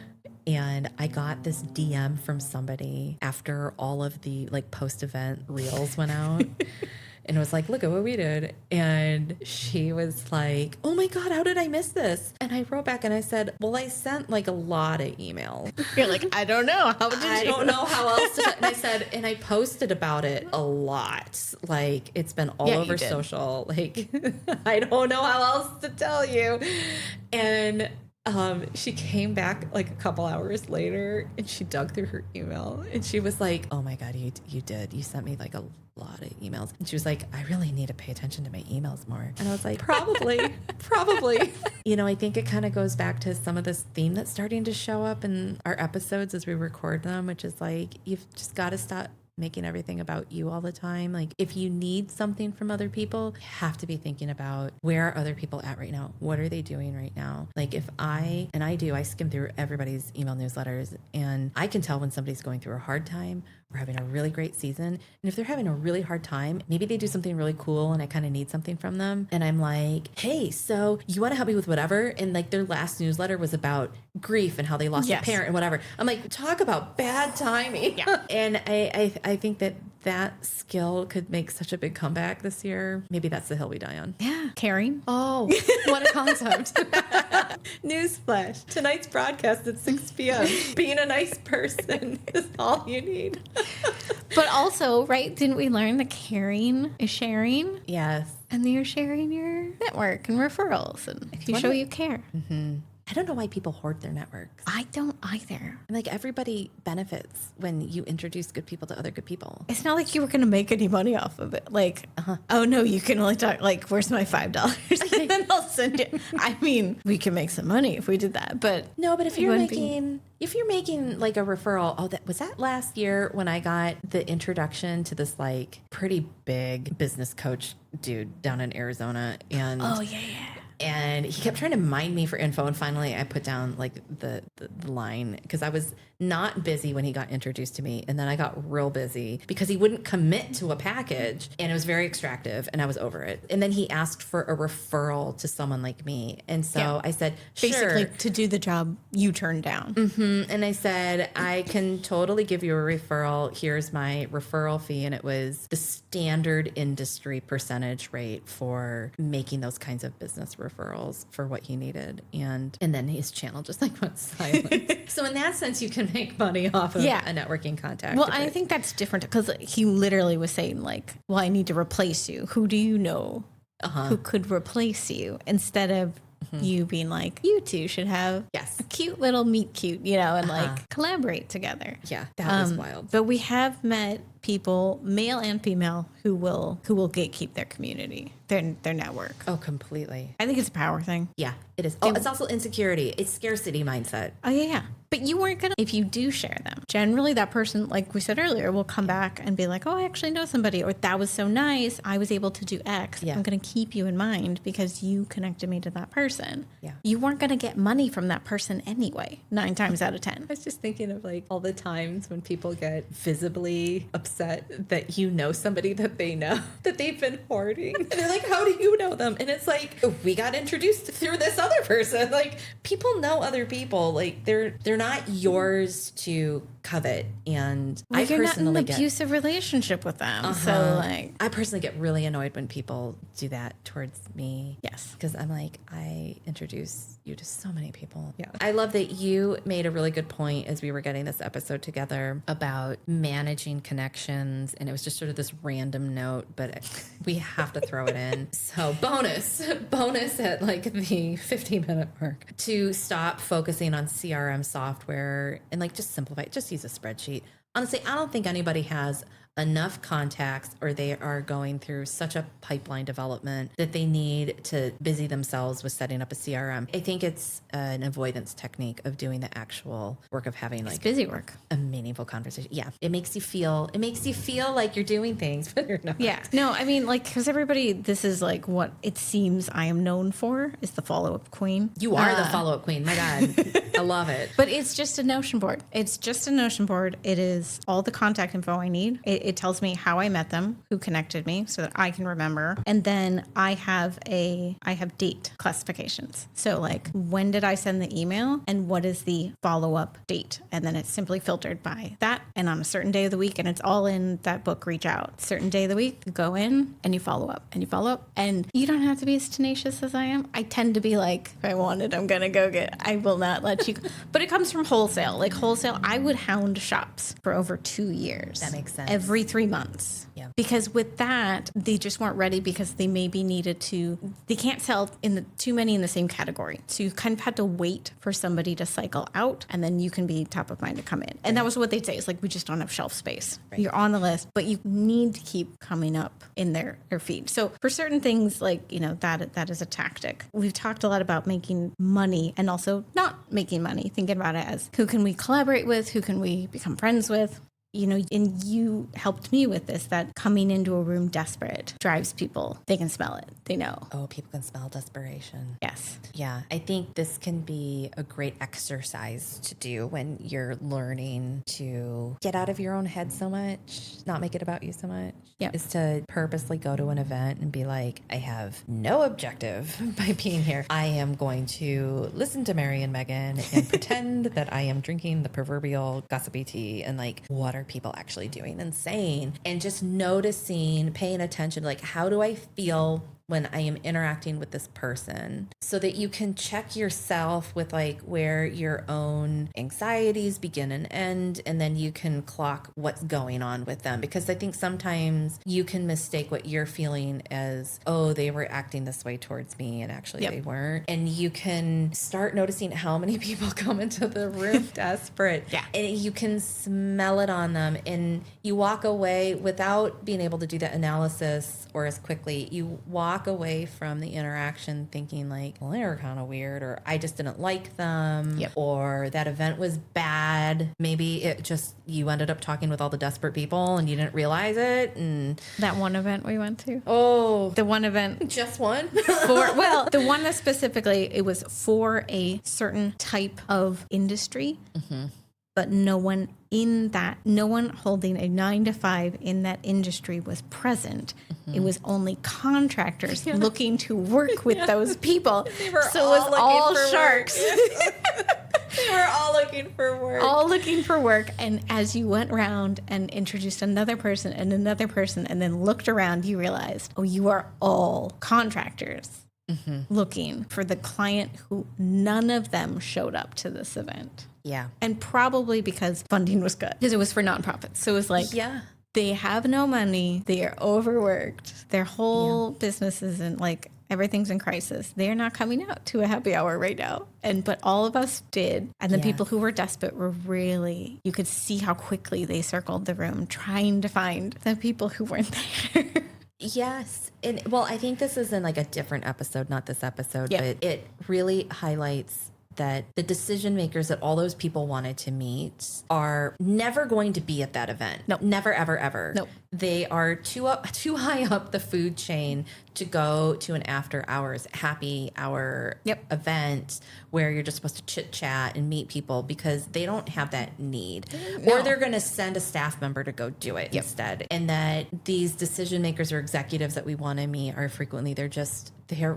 And I got this DM from somebody after all of the like post-event reels went out. And it was like, look at what we did. And she was like, oh my God, how did I miss this? And I wrote back and I said, well, I sent like a lot of email. You're like, I don't know. How did you? I don't know how else to. And I said, and I posted about it a lot. Like it's been all over social. Like, I don't know how else to tell you. And she came back like a couple hours later and she dug through her email and she was like, oh my God, you sent me like a lot of emails. And she was like, I really need to pay attention to my emails more. And I was like, probably. You know, I think it kind of goes back to some of this theme that's starting to show up in our episodes as we record them, which is like, you've just got to stop making everything about you all the time. Like if you need something from other people, you have to be thinking about where are other people at right now? What are they doing right now? Like if I skim through everybody's email newsletters and I can tell when somebody's going through a hard time or having a really great season. And if they're having a really hard time, maybe they do something really cool and I kind of need something from them. And I'm like, hey, so you want to help me with whatever? And like their last newsletter was about grief and how they lost a parent and whatever. I'm like, talk about bad timing. Yeah. And I think that skill could make such a big comeback this year. Maybe that's the hill we die on. Yeah. Caring. Oh, what a concept. Newsflash. Tonight's broadcast at 6 p.m. Being a nice person is all you need. But also, right, didn't we learn that caring is sharing? Yes. And you're sharing your network and referrals and if you show you care. Mm-hmm. I don't know why people hoard their networks. I don't either. I'm like, everybody benefits when you introduce good people to other good people. It's not like you were going to make any money off of it. Like, oh no, you can only talk, like, where's my $5? And then I'll send it. I mean, we can make some money if we did that, but no, but if you're making like a referral, was that last year when I got the introduction to this like pretty big business coach dude down in Arizona, and and he kept trying to mine me for info, and finally I put down like the line because I was not busy when he got introduced to me, and then I got real busy because he wouldn't commit to a package, and it was very extractive, and I was over it. And then he asked for a referral to someone like me, and so I said, sure. Basically, to do the job you turned down. And I said, I can totally give you a referral. Here's my referral fee, and it was the standard industry percentage rate for making those kinds of business referrals for what he needed. And then his channel just like went silent. So in that sense, you can make money off of a networking contact. Well, I think that's different because he literally was saying like, well, I need to replace you. Who do you know who could replace you? Instead of you being like, you two should have a cute little meet cute, you know, and like collaborate together. Yeah, that was wild. But we have met people, male and female, who will gatekeep their community, their network. Oh, completely. I think it's a power thing. Yeah, it is. Oh, it's also insecurity. It's scarcity mindset. Oh, yeah. But you weren't going to, if you do share them, generally that person, like we said earlier, will come back and be like, oh, I actually know somebody, or that was so nice. I was able to do X. Yeah. I'm going to keep you in mind because you connected me to that person. Yeah. You weren't going to get money from that person anyway, 9 times out of 10. I was just thinking of like all the times when people get visibly upset that you know somebody that they know that they've been hoarding. And they're like, how do you know them? And it's like, we got introduced through this other person. Like, people know other people. Like, they're not yours to covet. And I you're personally not in an abusive relationship with them. So like, I personally get really annoyed when people do that towards me. Yes. Because I'm like, I introduce you to so many people. Yeah. I love that you made a really good point as we were getting this episode together about managing connections. And it was just sort of this random note, but we have to throw it in. So bonus at like the 15-minute mark to stop focusing on CRM software and like just simplify it. Just use a spreadsheet. Honestly, I don't think anybody has enough contacts or they are going through such a pipeline development that they need to busy themselves with setting up a CRM. I think it's an avoidance technique of doing the actual work of having like busy work, a meaningful conversation. Yeah. It makes you feel like you're doing things, but you're not. Yeah. No, I mean, like, because everybody, this is like what it seems I am known for is the follow-up queen. You are the follow-up queen. My God. I love it. But it's just a Notion board. It is all the contact info I need. It tells me how I met them, who connected me so that I can remember. And then I have date classifications. So like, when did I send the email and what is the follow-up date? And then it's simply filtered by that and on a certain day of the week. And it's all in that book, Reach Out. Certain day of the week, you go in and you follow up and you follow up. And you don't have to be as tenacious as I am. I tend to be like, if I want it, I'm going to go get it. I will not let you. But it comes from wholesale. Like wholesale, I would hound shops for over 2 years. That makes sense. Every 3 months. Yeah. Because with that, they just weren't ready because they maybe needed to, they can't sell too many in the same category. So you kind of had to wait for somebody to cycle out and then you can be top of mind to come in. And that was what they'd say. It's like, we just don't have shelf space. Right. You're on the list, but you need to keep coming up in their feed. So for certain things, like, you know, that is a tactic. We've talked a lot about making money and also not making money, thinking about it as who can we collaborate with? Who can we become friends with? You know, and you helped me with this, that coming into a room desperate drives people. They can smell it. They know. Oh, people can smell desperation. Yes. Yeah. I think this can be a great exercise to do when you're learning to get out of your own head so much, not make it about you so much. Yeah. Is to purposely go to an event and be like, I have no objective by being here. I am going to listen to Mary and Megan and pretend that I am drinking the proverbial gossipy tea and like, what are people actually doing and saying, and just noticing, paying attention, like, how do I feel when I am interacting with this person, so that you can check yourself with like where your own anxieties begin and end, and then you can clock what's going on with them. Because I think sometimes you can mistake what you're feeling as, oh, they were acting this way towards me, and actually they weren't. And you can start noticing how many people come into the room desperate. Yeah. And you can smell it on them, and you walk away without being able to do that analysis or as quickly. You walk away from the interaction thinking like, well, they were kind of weird, or I just didn't like them, or that event was bad. Maybe it just, you ended up talking with all the desperate people and you didn't realize it. And that one event we went to. Oh, The one event. just one? Well, the one that specifically, it was for a certain type of industry, but no one holding a 9-to-5 in that industry was present. It was only contractors looking to work with those people. So it was all sharks. They were all looking for work. All looking for work. And as you went around and introduced another person and another person and then looked around, you realized, oh, you are all contractors looking for the client who none of them showed up to this event. Yeah. And probably because funding was good, because it was for nonprofits. So it was like, they have no money. They are overworked. Their whole business isn't like, everything's in crisis. They're not coming out to a happy hour right now. But all of us did. And the people who were desperate were really, you could see how quickly they circled the room trying to find the people who weren't there. Yes. And well, I think this is in like a different episode, not this episode, but it really highlights that the decision makers that all those people wanted to meet are never going to be at that event. Nope. Never, ever, ever. Nope. They are too high up the food chain to go to an after hours happy hour event where you're just supposed to chit chat and meet people, because they don't have that need. No. Or they're going to send a staff member to go do it instead. And that these decision makers or executives that we want to meet are frequently, they're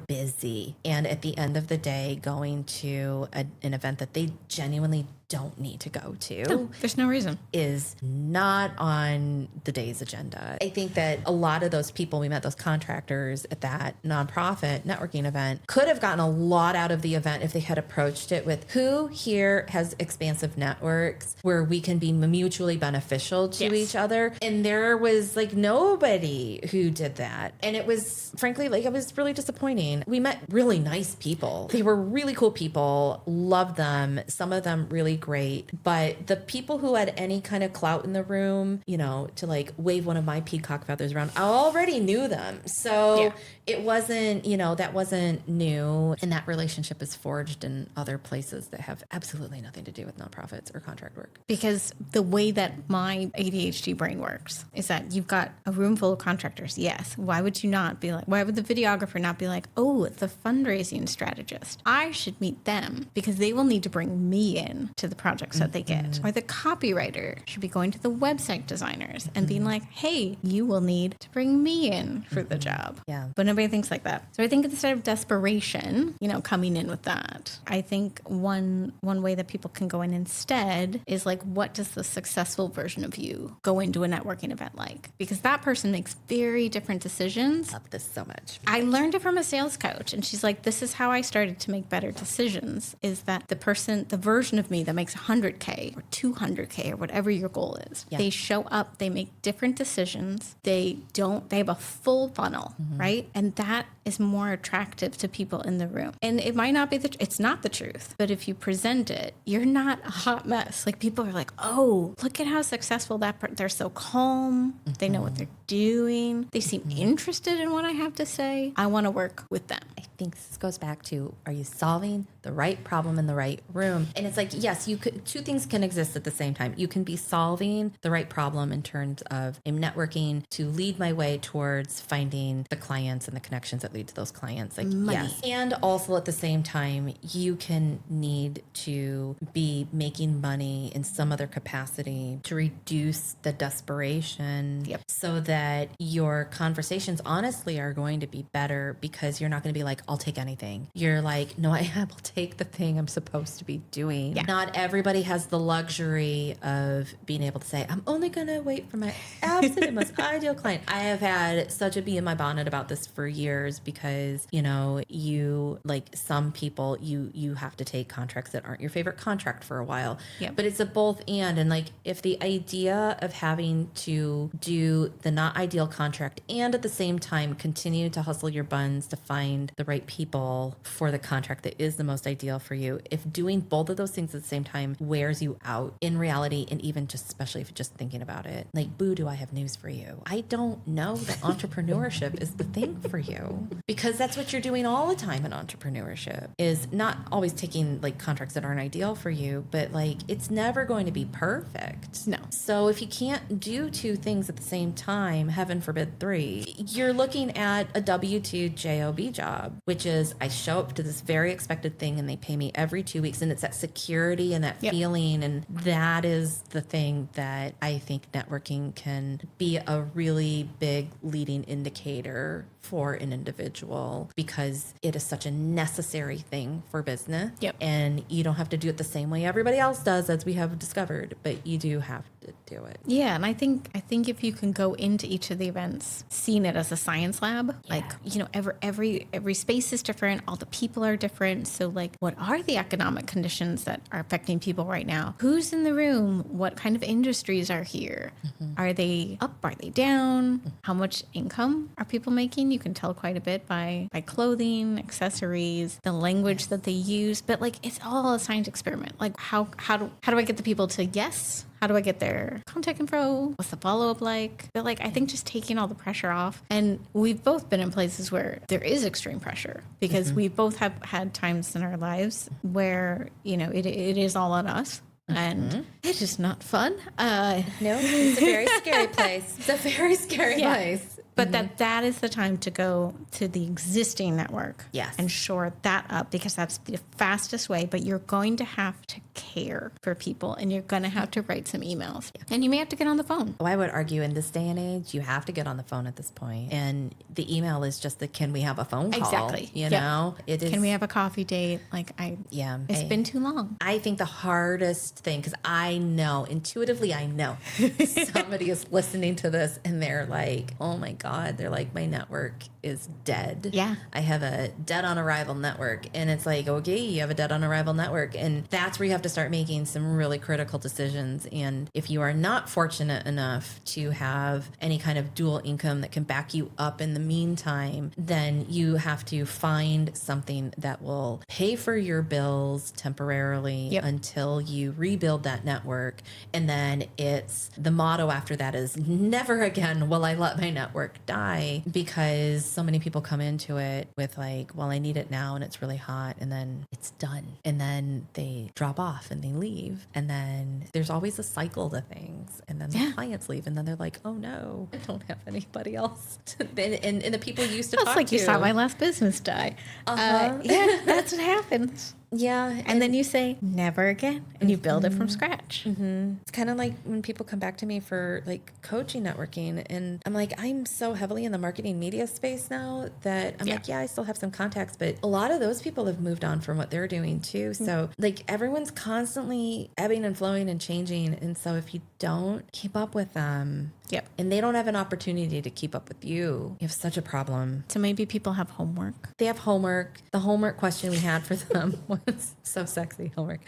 busy. And at the end of the day, going to an event that they genuinely don't need to go to. No, there's no reason. Is not on the day's agenda. I think that a lot of those people we met, those contractors at that nonprofit networking event, could have gotten a lot out of the event if they had approached it with, who here has expansive networks where we can be mutually beneficial to each other? And there was like nobody who did that. And it was frankly, like, it was really disappointing. We met really nice people. They were really cool people, loved them. Some of them really great, but the people who had any kind of clout in the room, you know, to like wave one of my peacock feathers around, I already knew them. So it wasn't, you know, that wasn't new. And that relationship is forged in other places that have absolutely nothing to do with nonprofits or contract work. Because the way that my ADHD brain works is that you've got a room full of contractors. Yes. Why would you not be like, why would the videographer not be like, oh, the fundraising strategist, I should meet them because they will need to bring me in to the projects that they get. Or the copywriter should be going to the website designers and being like, hey, you will need to bring me in for the job. Yeah. But nobody thinks like that. So I think instead of desperation, you know, coming in with that, I think one way that people can go in instead is like, what does the successful version of you go into a networking event like? Because that person makes very different decisions. Love this so much. I learned it from a sales coach, and she's like, this is how I started to make better decisions, is that the version of me that makes 100K or 200K or whatever your goal is, they show up, they make different decisions. They have a full funnel, right? And that is more attractive to people in the room. And it might not be it's not the truth, but if you present it, you're not a hot mess. Like, people are like, oh, look at how successful they're so calm. They know what they're doing. They seem interested in what I have to say. I want to work with them. I think this goes back to, are you solving the right problem in the right room? And it's like, yes, two things can exist at the same time. You can be solving the right problem in terms of I'm networking to lead my way towards finding the clients and the connections that lead to those clients. Like, Money. yes. And also at the same time, you can need to be making money in some other capacity to reduce the desperation so that your conversations honestly are going to be better, because you're not going to be like, I'll take anything. You're like, no, I will take the thing I'm supposed to be doing. Yeah. Not everybody has the luxury of being able to say, I'm only going to wait for my absolute most ideal client. I have had such a bee in my bonnet about this for years because, you know, you like some people, you have to take contracts that aren't your favorite contract for a while. Yep. But it's a both and like if the idea of having to do the not ideal contract and at the same time continue to hustle your buns to find the right people for the contract that is the most ideal for you, if doing both of those things at the same time wears you out in reality, and even just especially if you're just thinking about it, like, boo, do I have news for you? I don't know that entrepreneurship is the thing for you, because that's what you're doing all the time in entrepreneurship, is not always taking like contracts that aren't ideal for you, but like it's never going to be perfect. No. So if you can't do two things at the same time, heaven forbid three, you're looking at a W-2 JOB job, which is I show up to this very expected thing and they pay me every 2 weeks, and it's that security and that feeling, and that is the thing that I think networking can be a really big leading indicator for an individual, because it is such a necessary thing for business. Yep. And you don't have to do it the same way everybody else does, as we have discovered, but you do have to do it. Yeah, and I think if you can go into each of the events seeing it as a science lab, like, you know, every space is different, all the people are different. So like, what are the economic conditions that are affecting people right now? Who's in the room? What kind of industries are here? Are they up? Are they down? How much income are people making? You can tell quite a bit by clothing, accessories, the language that they use. But like, it's all a science experiment. Like, how do I get the people to yes? How do I get their contact info? What's the follow-up like? But like, I think just taking all the pressure off, and we've both been in places where there is extreme pressure, because we both have had times in our lives where, you know, it is all on us. And it is not fun. No, it's a very scary place. It's a very scary place. But that is the time to go to the existing network, and shore that up, because that's the fastest way. But you're going to have to care for people, and you're going to have to write some emails, and you may have to get on the phone. Well, I would argue in this day and age, you have to get on the phone at this point. And the email is just the, can we have a phone call? Exactly. You know, it is. Can we have a coffee date? Like, it's been too long. I think the hardest thing, because I know, intuitively, I know somebody is listening to this and they're like, oh my God, they're like, my network is dead. Yeah. I have a dead on arrival network. And it's like, okay, you have a dead on arrival network. And that's where you have to start making some really critical decisions. And if you are not fortunate enough to have any kind of dual income that can back you up in the meantime, then you have to find something that will pay for your bills temporarily until you rebuild that network. And then it's the motto after that is never again will I let my network die, because so many people come into it with like, well, I need it now and it's really hot, and then it's done, and then they drop off and they leave, and then there's always a cycle to things, and then the clients leave, and then they're like, oh no, I don't have anybody else and the people used to That's talk like to. You saw my last business die. Yeah, that's what happens. Yeah. And then you say, never again. And you build it from scratch. It's kind of like when people come back to me for like coaching networking, and I'm like, I'm so heavily in the marketing media space now that I'm like, I still have some contacts, but a lot of those people have moved on from what they're doing too. So like everyone's constantly ebbing and flowing and changing. And so if you don't keep up with them, and they don't have an opportunity to keep up with you, you have such a problem. So maybe people have homework. They have homework. The homework question we had for them was so sexy. Homework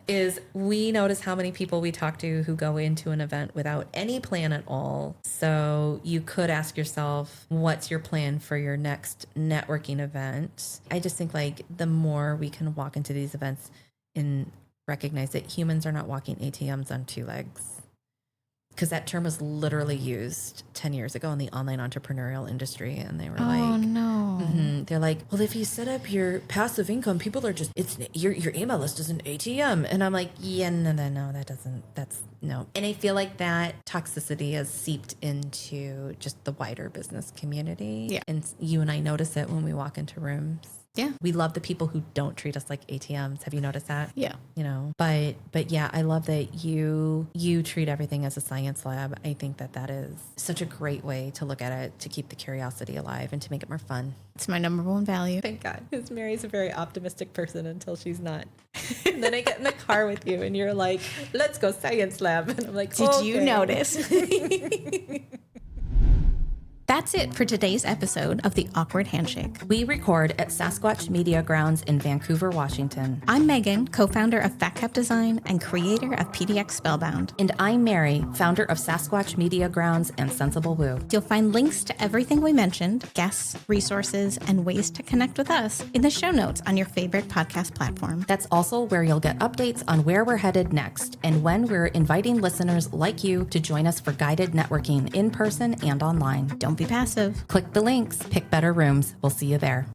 is, we notice how many people we talk to who go into an event without any plan at all. So you could ask yourself, what's your plan for your next networking event? I just think like the more we can walk into these events and recognize that humans are not walking ATMs on two legs. Because that term was literally used 10 years ago in the online entrepreneurial industry. And they were they're like, well, if you set up your passive income, people are just, it's your email list is an ATM. And I'm like, no, that's no. And I feel like that toxicity has seeped into just the wider business community. Yeah. And you and I notice it when we walk into rooms. Yeah. We love the people who don't treat us like ATMs. Have you noticed that? Yeah. You know, but yeah, I love that you treat everything as a science lab. I think that is such a great way to look at it, to keep the curiosity alive and to make it more fun. It's my number one value. Thank God. Because Mary's a very optimistic person until she's not. And then I get in the car with you and you're like, let's go science lab. And I'm like, did you notice? That's it for today's episode of the Awkward Handshake. We record at Sasquatch Media Grounds in Vancouver, Washington. I'm Megan, co-founder of FatCap Design and creator of PDX Spellbound. And I'm Mary, founder of Sasquatch Media Grounds and Sensible Woo. You'll find links to everything we mentioned, guests, resources, and ways to connect with us in the show notes on your favorite podcast platform. That's also where you'll get updates on where we're headed next and when we're inviting listeners like you to join us for guided networking in person and online. Don't be passive. Click the links, pick better rooms. We'll see you there.